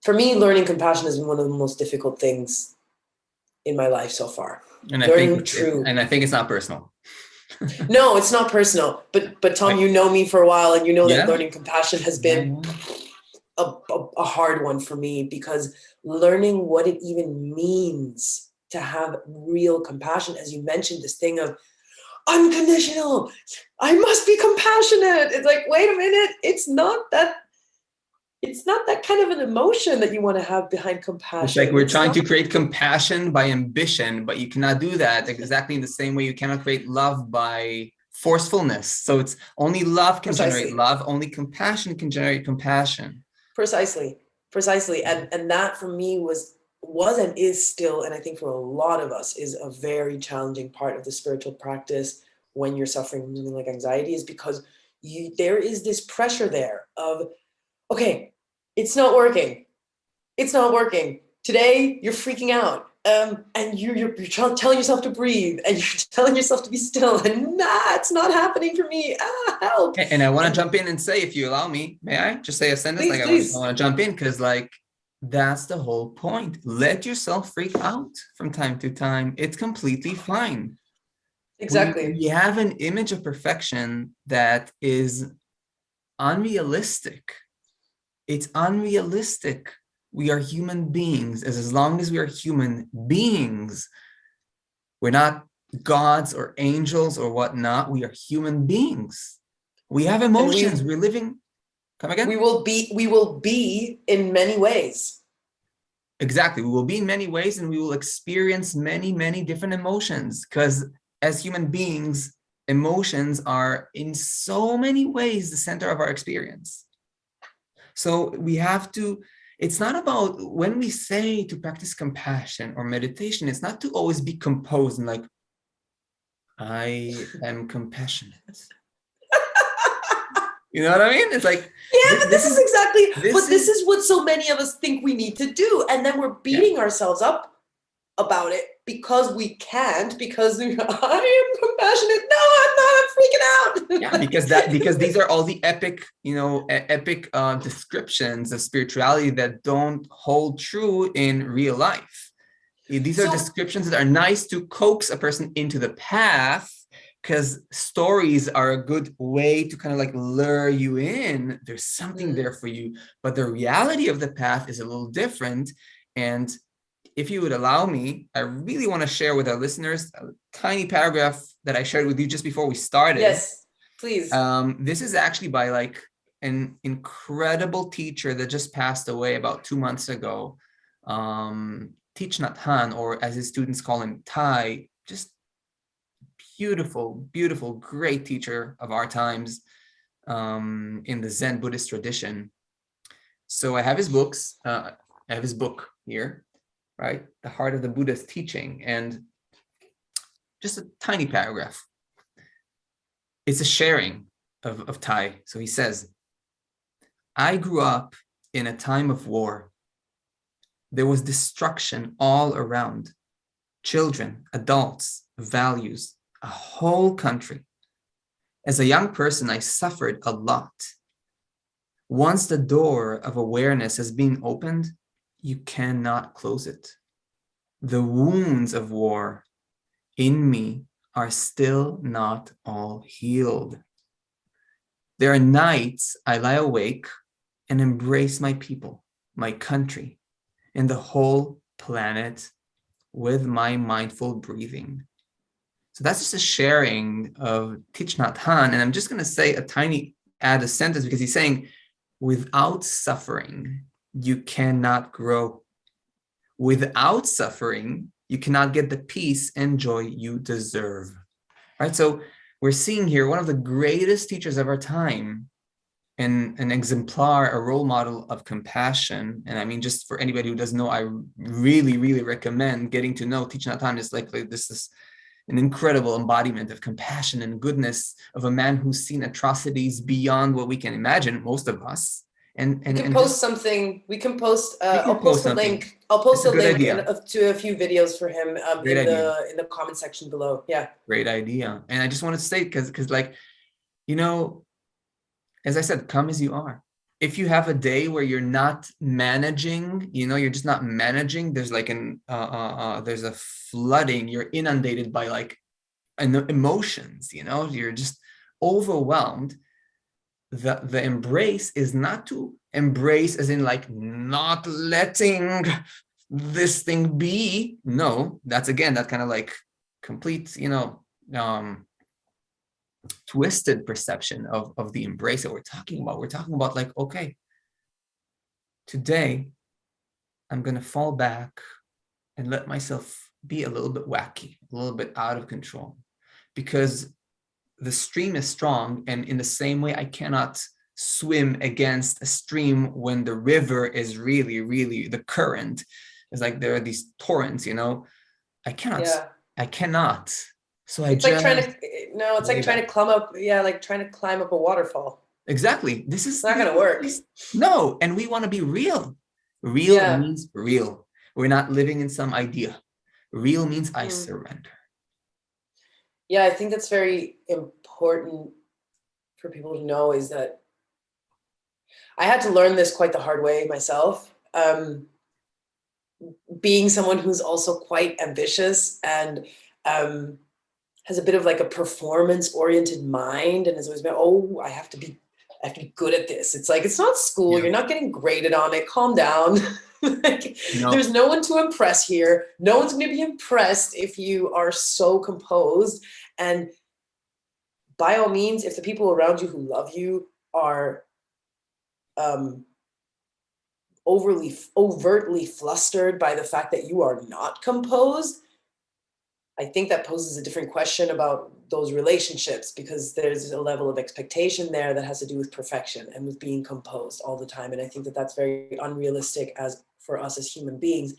For me, learning compassion has been one of the most difficult things in my life so far. And I think it's not personal. No, it's not personal. But Tom, you know me for a while, and you know that learning compassion has been a hard one for me, because learning what it even means to have real compassion, as you mentioned, this thing of unconditional, I must be compassionate. It's like, wait a minute, it's not that kind of an emotion that you want to have behind compassion. It's like we're trying to create compassion by ambition, but you cannot do that exactly in the same way you cannot create love by forcefulness. So it's only love can generate love, only compassion can generate compassion. Precisely. And that for me was and is still, and I think for a lot of us, is a very challenging part of the spiritual practice when you're suffering from something like anxiety, is because there is this pressure there of, okay, it's not working. Today, you're freaking out. And you're telling yourself to breathe, and you're telling yourself to be still, and it's not happening for me. Help. And I want to jump in and say, if you allow me, may I just say a sentence? Please. I want to jump in, because that's the whole point. Let yourself freak out from time to time. It's completely fine. Exactly. We have an image of perfection that is unrealistic. It's unrealistic. We are human beings. As long as we are human beings, we're not gods or angels or whatnot. We are human beings. We have emotions. We're living. Come again? We will be in many ways. Exactly. We will be in many ways, and we will experience many, many different emotions, because as human beings, emotions are in so many ways the center of our experience. So we have to, it's not about, when we say to practice compassion or meditation, it's not to always be composed and like, I am compassionate. You know what I mean? It's like, yeah, but this is exactly, this is what so many of us think we need to do. And then we're beating ourselves up about it because we can't, because I am compassionate. No, I'm not, I'm freaking out. Yeah, because these are all the epic, descriptions of spirituality that don't hold true in real life. These are descriptions that are nice to coax a person into the path, because stories are a good way to kind of like lure you in. There's something there for you, but the reality of the path is a little different. And if you would allow me, I really want to share with our listeners a tiny paragraph that I shared with you just before we started. Yes, please. This is actually by like an incredible teacher that just passed away about 2 months ago. Thich Nhat Hanh, or as his students call him, Thai, just beautiful, beautiful, great teacher of our times in the Zen Buddhist tradition. So I have his books. I have his book here, right? The Heart of the Buddha's Teaching, and just a tiny paragraph. It's a sharing of Thai. So he says, I grew up in a time of war. There was destruction all around. Children, adults, values, a whole country. As a young person, I suffered a lot. Once the door of awareness has been opened, you cannot close it. The wounds of war in me are still not all healed. There are nights I lie awake and embrace my people, my country, and the whole planet with my mindful breathing. So that's just a sharing of Thich Nhat Hanh. And I'm just going to add a sentence, because he's saying, without suffering, you cannot grow. Without suffering, you cannot get the peace and joy you deserve. Right? So we're seeing here one of the greatest teachers of our time, and an exemplar, a role model of compassion. And I mean, just for anybody who doesn't know, I really, really recommend getting to know Thich Nhat Hanh. Is like this is an incredible embodiment of compassion and goodness, of a man who's seen atrocities beyond what we can imagine, most of us. And we can post something. We can post. I'll post a link. I'll post a link to a few videos for him in the comment section below. Yeah. Great idea. And I just wanted to say, because like, as I said, come as you are. if you have a day where you're not managing, you're just not managing, there's like there's a flooding, you're inundated by like emotions, you're just overwhelmed. The embrace is not to embrace as in like not letting this thing be. No, that's again, that kind of like complete, twisted perception of the embrace that we're talking about. We're talking about like, okay, today I'm going to fall back and let myself be a little bit wacky, a little bit out of control, because the stream is strong. And in the same way, I cannot swim against a stream when the river is really, really, the current is like, there are these torrents, I cannot, Yeah. I cannot. So It's like trying to, no, it's like trying to climb up. Yeah. Like trying to climb up a waterfall. Exactly. This is It's not going to work. No. And we want to be real. Real means real. We're not living in some idea. Real means I surrender. Yeah. I think that's very important for people to know, is that I had to learn this quite the hard way myself. Being someone who's also quite ambitious and has a bit of like a performance-oriented mind, and has always been, oh, I have to be good at this. It's like, it's not school. You're not getting graded on it. Calm down. Like, there's no one to impress here. No one's going to be impressed if you are so composed. And by all means, if the people around you who love you are overtly flustered by the fact that you are not composed, I think that poses a different question about those relationships, because there's a level of expectation there that has to do with perfection and with being composed all the time. And I think that that's very unrealistic as for us as human beings.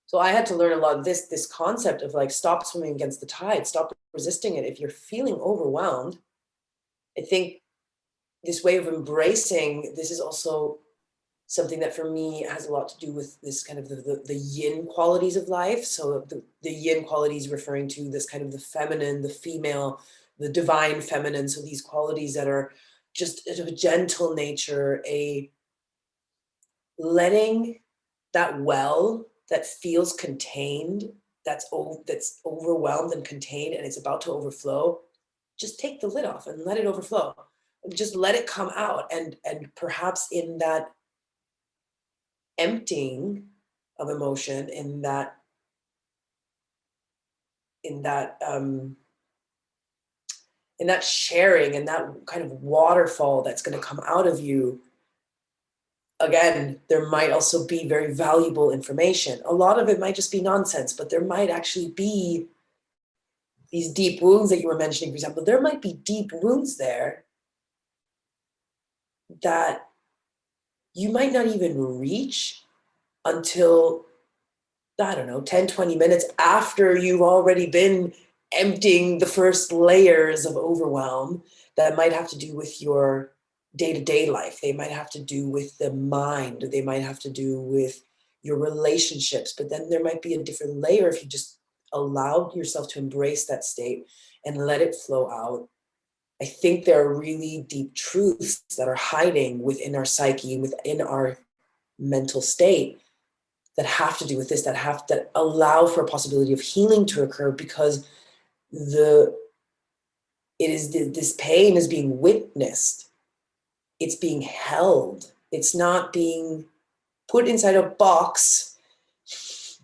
So I had to learn a lot of this concept of like, stop swimming against the tide, stop resisting it. If you're feeling overwhelmed, I think this way of embracing this is also something that for me has a lot to do with this kind of the yin qualities of life. So the yin qualities referring to this kind of the feminine, the female, the divine feminine. So these qualities that are just of a gentle nature, a letting that well that feels contained, that's overwhelmed and contained, and it's about to overflow, just take the lid off and let it overflow. Just let it come out. And perhaps in that emptying of emotion, in that sharing, and that kind of waterfall that's going to come out of you, again, there might also be very valuable information. A lot of it might just be nonsense, but there might actually be these deep wounds that you were mentioning, for example. There might be deep wounds there that you might not even reach until, I don't know, 10, 20 minutes after you've already been emptying the first layers of overwhelm, that might have to do with your day-to-day life. They might have to do with the mind. They might have to do with your relationships. But then there might be a different layer if you just allowed yourself to embrace that state and let it flow out. I think there are really deep truths that are hiding within our psyche, within our mental state, that have to do with this, that allow for a possibility of healing to occur, because this pain is being witnessed. It's being held. It's not being put inside a box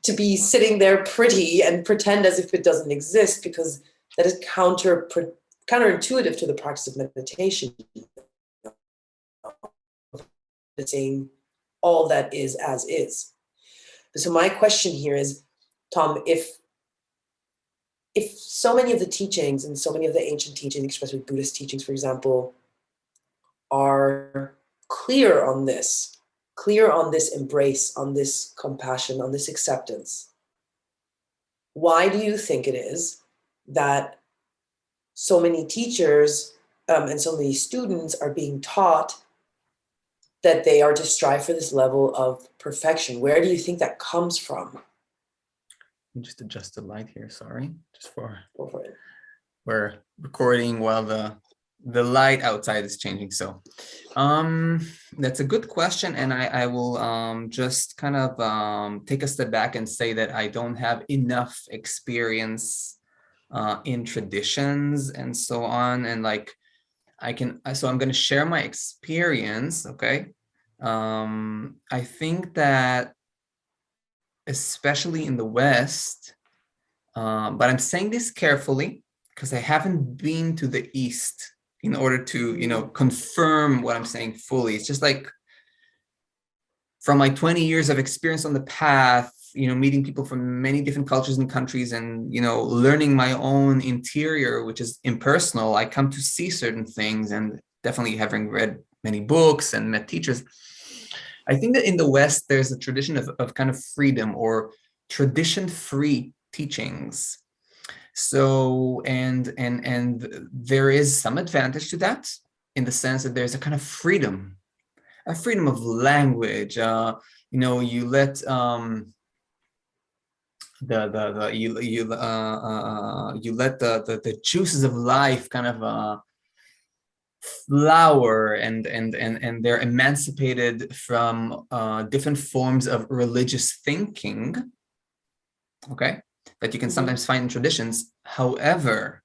to be sitting there pretty and pretend as if it doesn't exist, because that is counterintuitive to the practice of meditation. Saying all that is as is. So my question here is, Tom, if so many of the teachings and so many of the ancient teachings, especially Buddhist teachings, for example, are clear on this embrace, on this compassion, on this acceptance, why do you think it is that so many teachers and so many students are being taught that they are to strive for this level of perfection? Where do you think that comes from? Just adjust the light here, sorry. Just for, Go for it. we're recording while the the light outside is changing. So that's a good question, and I will just kind of take a step back and say that I don't have enough experience in traditions and so on, and like so I'm going to share my experience. Okay. I think that especially in the West, but I'm saying this carefully because I haven't been to the East in order to, confirm what I'm saying fully. It's just like from my 20 years of experience on the path, meeting people from many different cultures and countries and, learning my own interior, which is impersonal, I come to see certain things, and definitely having read many books and met teachers, I think that in the West, there's a tradition of kind of freedom or tradition-free teachings. So, and there is some advantage to that in the sense that there's a kind of freedom, a freedom of language. You let you let the juices of life kind of flower, and they're emancipated from different forms of religious thinking. Okay, that you can sometimes find in traditions. However,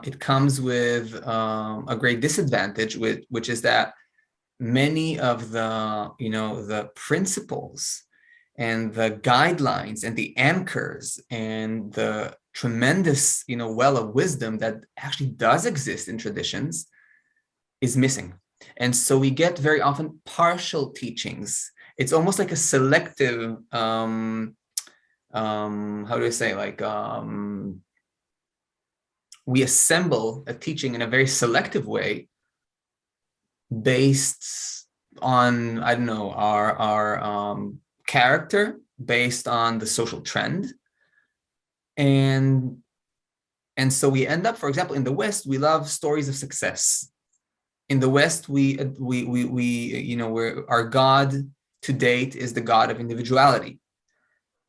it comes with a great disadvantage, which is that many of the principles and the guidelines and the anchors and the tremendous well of wisdom that actually does exist in traditions is missing. And so we get very often partial teachings. It's almost like a selective how do I say, like we assemble a teaching in a very selective way based on, I don't know, our character, based on the social trend. And so we end up, for example, in the West, we love stories of success. In the West, our God to date is the God of individuality,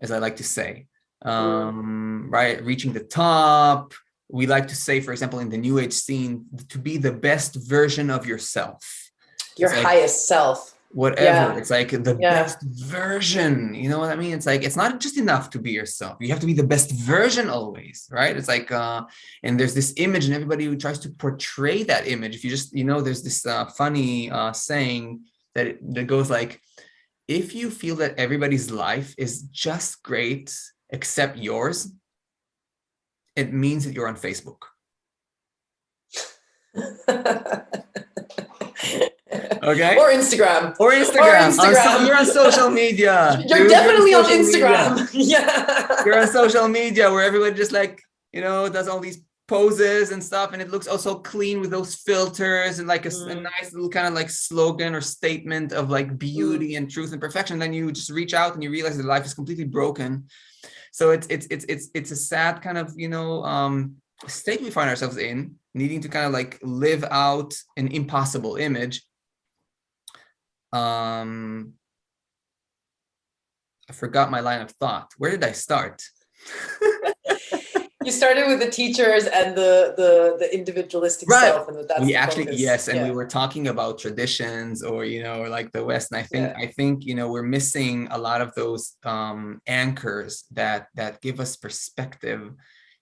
as I like to say, right? Reaching the top. We like to say, for example, in the New Age scene, to be the best version of yourself. Your highest self. Whatever. Yeah. It's like the best version. You know what I mean? It's like, it's not just enough to be yourself. You have to be the best version always, right? It's like, and there's this image, and everybody who tries to portray that image. If you just, there's this funny saying that goes like, if you feel that everybody's life is just great except yours, it means that you're on Facebook. Okay. Or Instagram. You're on social media. You're definitely on Instagram. Yeah. You're on social media where everybody just like, does all these poses and stuff, and it looks also clean with those filters and like a nice little kind of like slogan or statement of like beauty and truth and perfection. Then you just reach out and you realize that life is completely broken. So it's a sad kind of state we find ourselves in, needing to kind of like live out an impossible image. I forgot my line of thought. Where did I start? You started with the teachers and the individualistic self, and that's we actually focus. Yes, and we were talking about traditions, or or like the West, and I think we're missing a lot of those anchors that give us perspective,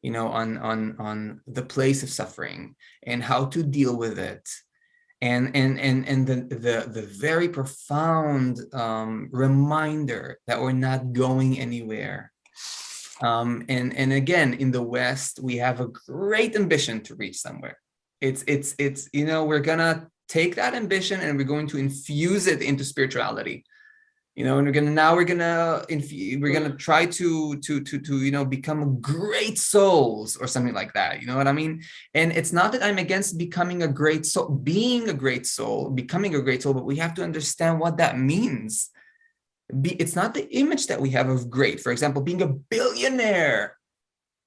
on the place of suffering and how to deal with it, and the very profound reminder that we're not going anywhere. And again, in the West, we have a great ambition to reach somewhere. It's we're gonna take that ambition and we're going to infuse it into spirituality, and we're gonna try to become great souls or something like that. You know what I mean? And it's not that I'm against becoming a great soul, becoming a great soul, but we have to understand what that means. It's not the image that we have of great, for example, being a billionaire,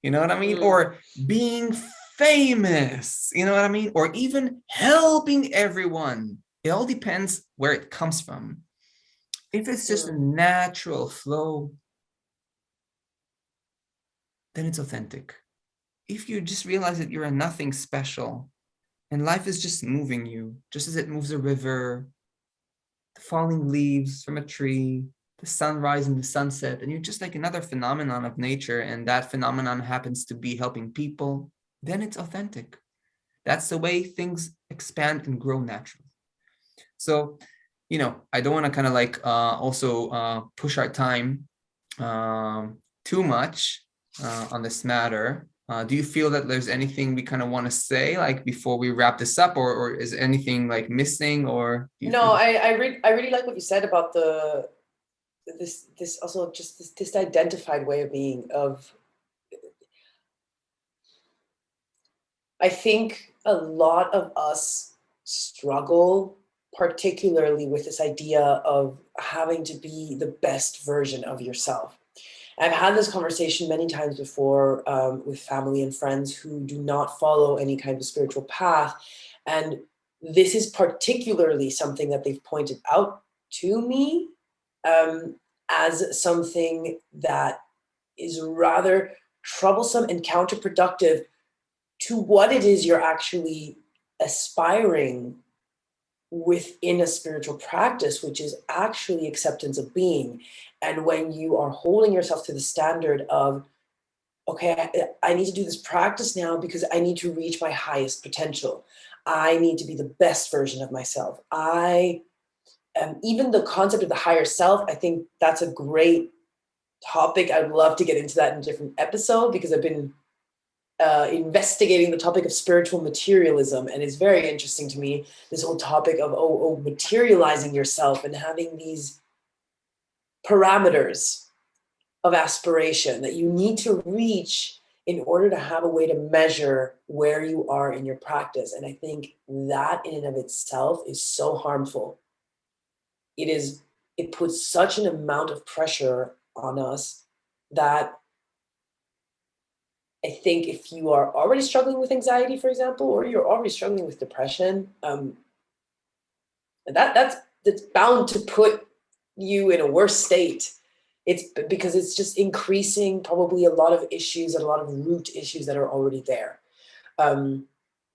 you know what I mean? Or being famous, you know what I mean? Or even helping everyone. It all depends where it comes from. If it's just a natural flow, then it's authentic. If you just realize that you're a nothing special, And life is just moving you, just as it moves a river, the falling leaves from a tree, the sunrise and the sunset, and you're just like another phenomenon of nature, and that phenomenon happens to be helping people, then it's authentic. That's the way things expand and grow naturally. So, I don't want to kind of like also push our time too much on this matter. Do you feel that there's anything we kind of want to say, like before we wrap this up, or is anything like missing, or No, I really like what you said about this also just this identified way of being of. I think a lot of us struggle, particularly with this idea of having to be the best version of yourself. I've had this conversation many times before with family and friends who do not follow any kind of spiritual path. And this is particularly something that they've pointed out to me as something that is rather troublesome and counterproductive to what it is you're actually aspiring within a spiritual practice, which is actually acceptance of being. And when you are holding yourself to the standard of, okay, I need to do this practice now because I need to reach my highest potential. I need to be the best version of myself. Even the concept of the higher self, I think that's a great topic. I'd love to get into that in a different episode because I've been investigating the topic of spiritual materialism, and it's very interesting to me, this whole topic of materializing yourself and having these parameters of aspiration that you need to reach in order to have a way to measure where you are in your practice. And I think that in and of itself is so harmful. It puts such an amount of pressure on us that I think if you are already struggling with anxiety, for example, or you're already struggling with depression, that's bound to put you in a worse state. It's because it's just increasing probably a lot of issues and a lot of root issues that are already there,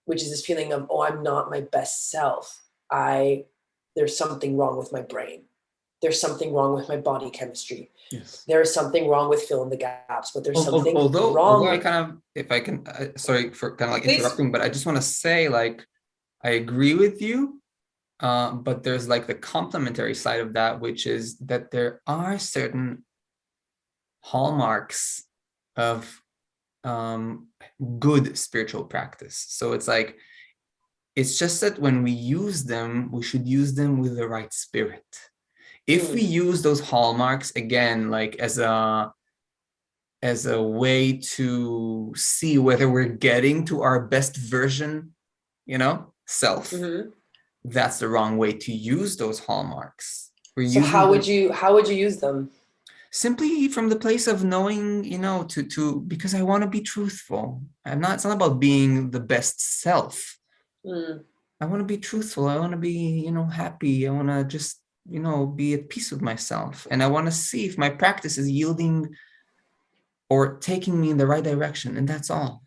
which is this feeling of, oh, I'm not my best self. There's something wrong with my brain. There's something wrong with my body chemistry. Yes. There's something wrong with fill in the gaps, but there's something wrong. Although I kind of, if I can, sorry for kind of like interrupting, but I just want to say, like, I agree with you, but there's like the complementary side of that, which is that there are certain hallmarks of good spiritual practice. So it's just that when we use them, we should use them with the right spirit. If we use those hallmarks again, like as a way to see whether we're getting to our best version, self, that's the wrong way to use those hallmarks. So how would you use them? Simply from the place of knowing, because I want to be truthful. It's not about being the best self. I want to be truthful. I want to be, happy. I want to just, be at peace with myself. And I want to see if my practice is yielding or taking me in the right direction. And that's all.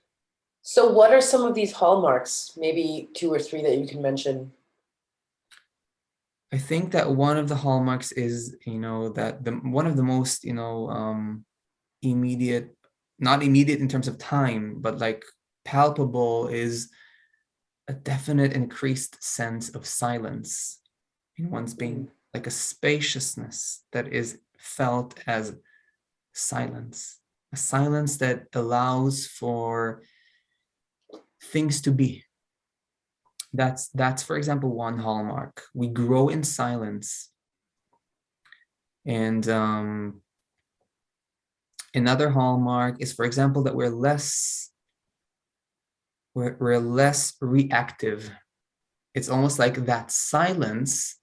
So what are some of these hallmarks? Maybe 2 or 3 that you can mention. I think that one of the hallmarks is, that one of the most, immediate, not immediate in terms of time, but like palpable, is a definite increased sense of silence in one's being, like a spaciousness that is felt as silence, a silence that allows for things to be. That's for example, one hallmark. We grow in silence. And another hallmark is, for example, that we're less reactive. It's almost like that silence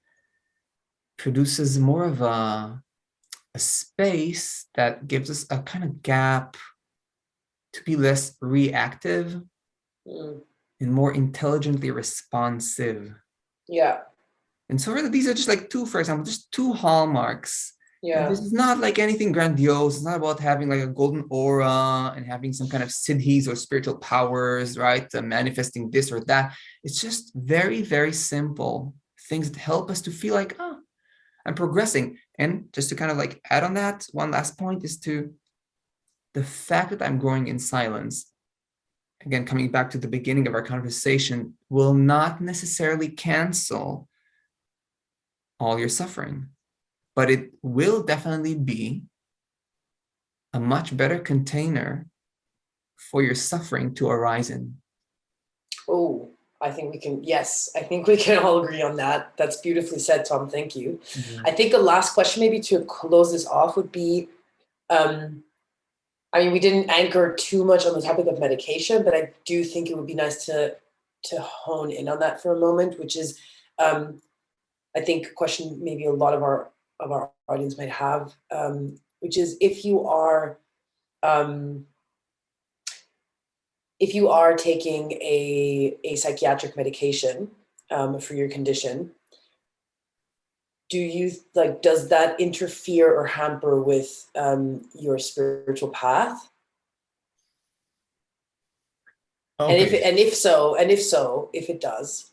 produces more of a space that gives us a kind of gap to be less reactive and more intelligently responsive. Yeah. And so really, these are just like 2, for example, just 2 hallmarks Yeah. This is not like anything grandiose. It's not about having like a golden aura and having some kind of siddhis or spiritual powers, right? Manifesting this or that. It's just very, very simple things that help us to feel like, oh, I'm progressing. And just to kind of like add on that, one last point is to the fact that I'm growing in silence. Again, coming back to the beginning of our conversation, will not necessarily cancel all your suffering, but it will definitely be a much better container for your suffering to arise in. Oh, I think we can, yes, I think we can all agree on that. That's beautifully said, Tom. Thank you. I think the last question maybe to close this off would be, I mean, we didn't anchor too much on the topic of medication, but I do think it would be nice to hone in on that for a moment, which is, I think a question maybe a lot of our audience might have, which is if you are taking a psychiatric medication for your condition, do you like, does that interfere or hamper with your spiritual path? Okay. And if so, if it does,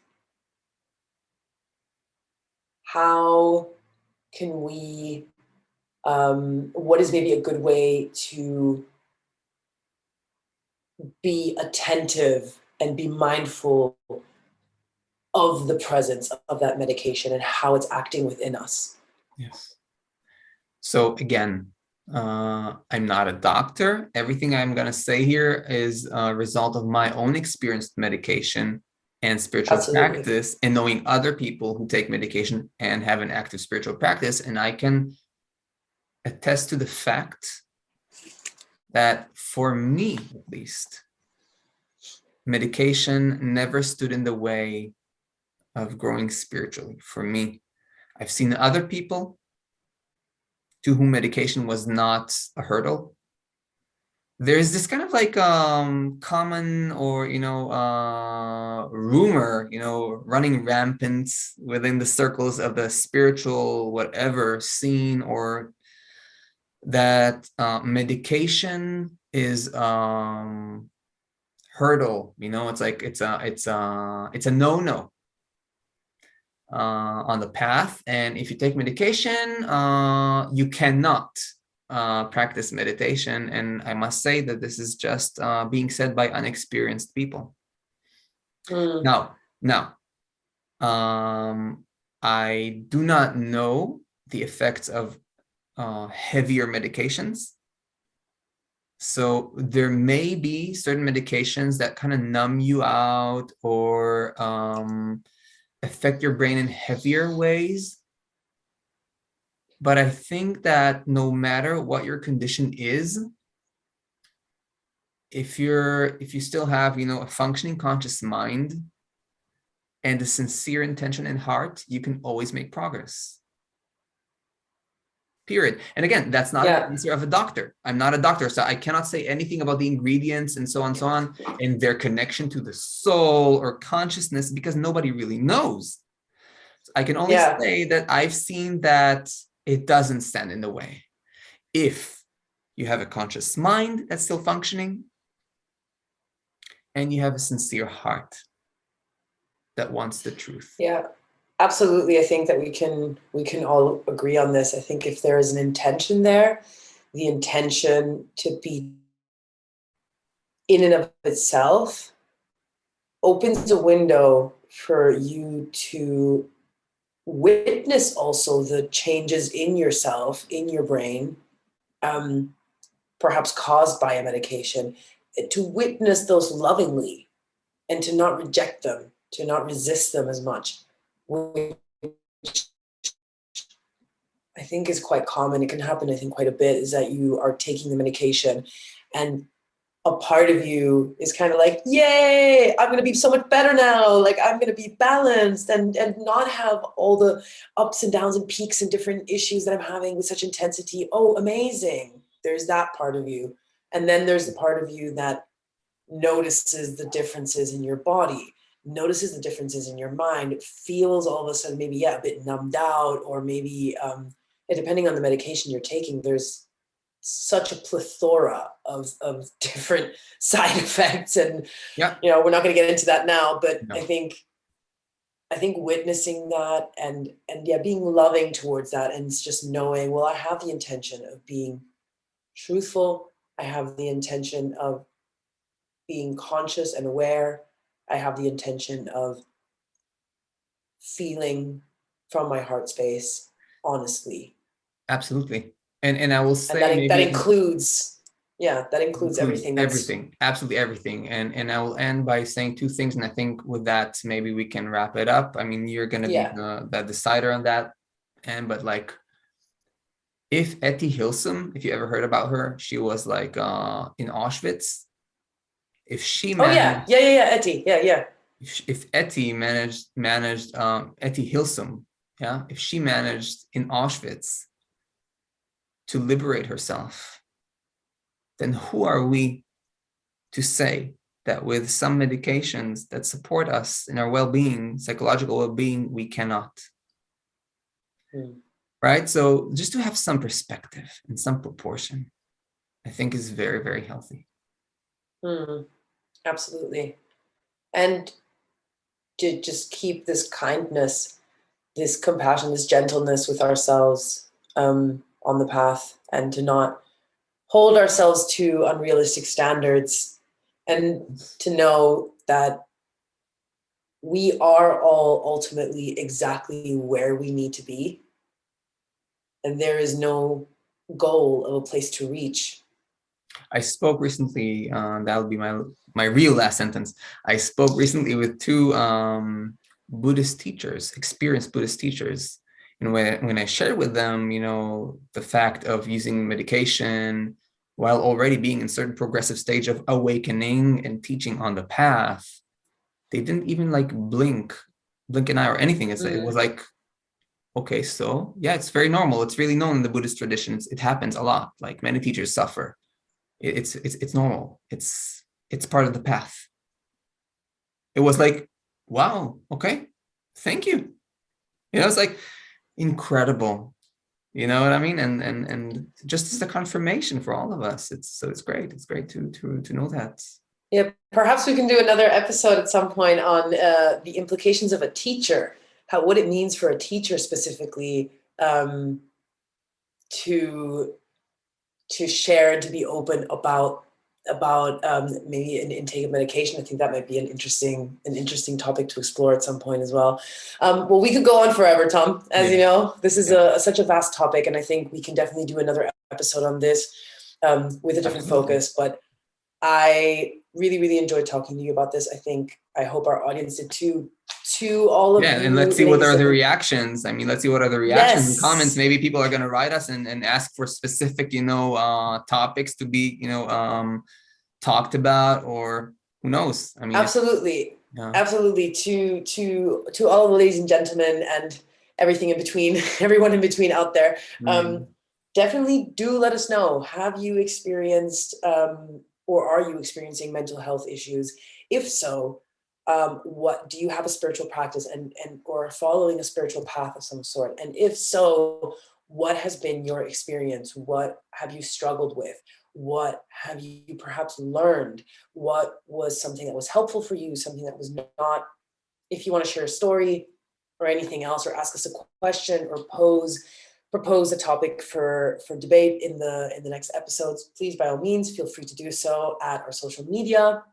how can we, what is maybe a good way to be attentive and be mindful of the presence of that medication and how it's acting within us? Yes. So again, I'm not a doctor. Everything I'm going to say here is a result of my own experience with medication and spiritual Absolutely. practice, and knowing other people who take medication and have an active spiritual practice. And I can attest to the fact that for me, at least, medication never stood in the way of growing spiritually. For me, I've seen other people to whom medication was not a hurdle. There's this kind of like common or rumor running rampant within the circles of the spiritual whatever scene, or that medication is hurdle. It's like it's a no-no on the path, and if you take medication, you cannot practice meditation. And I must say that this is just being said by unexperienced people. Now, I do not know the effects of heavier medications. So there may be certain medications that kind of numb you out or affect your brain in heavier ways. But I think that no matter what your condition is, if you still have, a functioning conscious mind and a sincere intention and heart, you can always make progress. Period. And again, that's not an answer of a doctor. I'm not a doctor, so I cannot say anything about the ingredients and so on, and their connection to the soul or consciousness, because nobody really knows. So I can only say that I've seen that it doesn't stand in the way. If you have a conscious mind that's still functioning, and you have a sincere heart that wants the truth. Yeah, absolutely. I think that we can all agree on this. I think if there is an intention there, the intention to be in and of itself opens a window for you to witness also the changes in yourself, in your brain, perhaps caused by a medication, to witness those lovingly and to not reject them, to not resist them as much, which I think is quite common. It can happen, I think, quite a bit, is that you are taking the medication and a part of you is kind of like, yay, I'm going to be so much better now. Like, I'm going to be balanced and not have all the ups and downs and peaks and different issues that I'm having with such intensity. Oh, amazing. There's that part of you. And then there's the part of you that notices the differences in your body, notices the differences in your mind. It feels all of a sudden maybe, a bit numbed out, or maybe depending on the medication you're taking, there's such a plethora of different side effects. And, Yeah. we're not going to get into that now, but No. I think witnessing that and being loving towards that, and it's just knowing, well, I have the intention of being truthful. I have the intention of being conscious and aware. I have the intention of feeling from my heart space, honestly. Absolutely. And I will say And that maybe includes everything. Everything, absolutely everything. And I will end by saying two things. And I think with that, maybe we can wrap it up. I mean, you're going to be the decider on that. But like, if Etty Hillesum, if you ever heard about her, she was like in Auschwitz. If she managed, Etty, if Etty managed Etty Hillesum, if she managed in Auschwitz to liberate herself, then who are we to say that with some medications that support us in our well-being, psychological well-being, we cannot? Right? So just to have some perspective and some proportion, I think is very, very healthy. Absolutely. And to just keep this kindness, this compassion, this gentleness with ourselves on the path, and to not hold ourselves to unrealistic standards, and to know that we are all ultimately exactly where we need to be. And there is no goal of a place to reach. I spoke recently, that'll be my real last sentence. I spoke recently with two Buddhist teachers, experienced Buddhist teachers. And when I shared with them, the fact of using medication while already being in certain progressive stage of awakening and teaching on the path, they didn't even like blink an eye or anything. It was like, okay, so yeah, it's very normal. It's really known in the Buddhist traditions. It happens a lot. Like many teachers suffer. It's normal. It's part of the path. It was like, wow, okay, thank you. It's like incredible. You know what I mean? And just as a confirmation for all of us. It's great. It's great to know that. Yeah, perhaps we can do another episode at some point on the implications of a teacher, what it means for a teacher specifically to share and to be open about maybe an intake of medication. I think that might be an interesting topic to explore at some point as well. Well, we could go on forever, Tom. As you know, this is such a vast topic, and I think we can definitely do another episode on this with a different focus. But I really, really enjoyed talking to you about this. I hope our audience did too. To all of you. And let's see what are the reactions. I mean, let's see what are the reactions and comments. Maybe people are going to write us and ask for specific, topics to be, talked about, or who knows? I mean, absolutely. To all of the ladies and gentlemen and everything in between, everyone in between out there, definitely do let us know. Have you experienced or are you experiencing mental health issues? If so, what do you have a spiritual practice and or following a spiritual path of some sort? And if so, what has been your experience? What have you struggled with? What have you perhaps learned? What was something that was helpful for you, something that was not? If you want to share a story or anything else, or ask us a question, or propose a topic for debate in the next episodes, please by all means feel free to do so at our social media.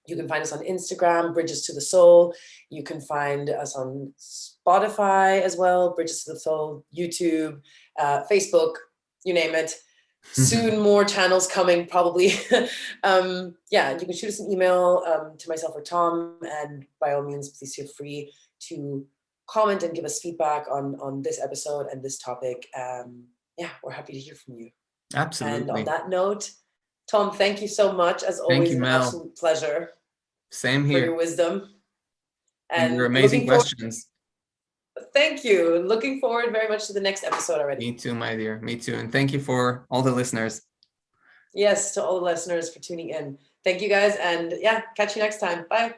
You can find us on Instagram, Bridges to the Soul. You can find us on Spotify as well, Bridges to the Soul, YouTube, Facebook, you name it. Soon more channels coming, probably. You can shoot us an email to myself or Tom, and by all means, please feel free to comment and give us feedback on this episode and this topic. We're happy to hear from you. Absolutely. And on that note, Tom, thank you so much. As always, an absolute pleasure. Same here. For your wisdom. And your amazing questions. Thank you. Looking forward very much to the next episode already. Me too, my dear. Me too. And thank you for all the listeners. Yes, to all the listeners for tuning in. Thank you guys. And catch you next time. Bye.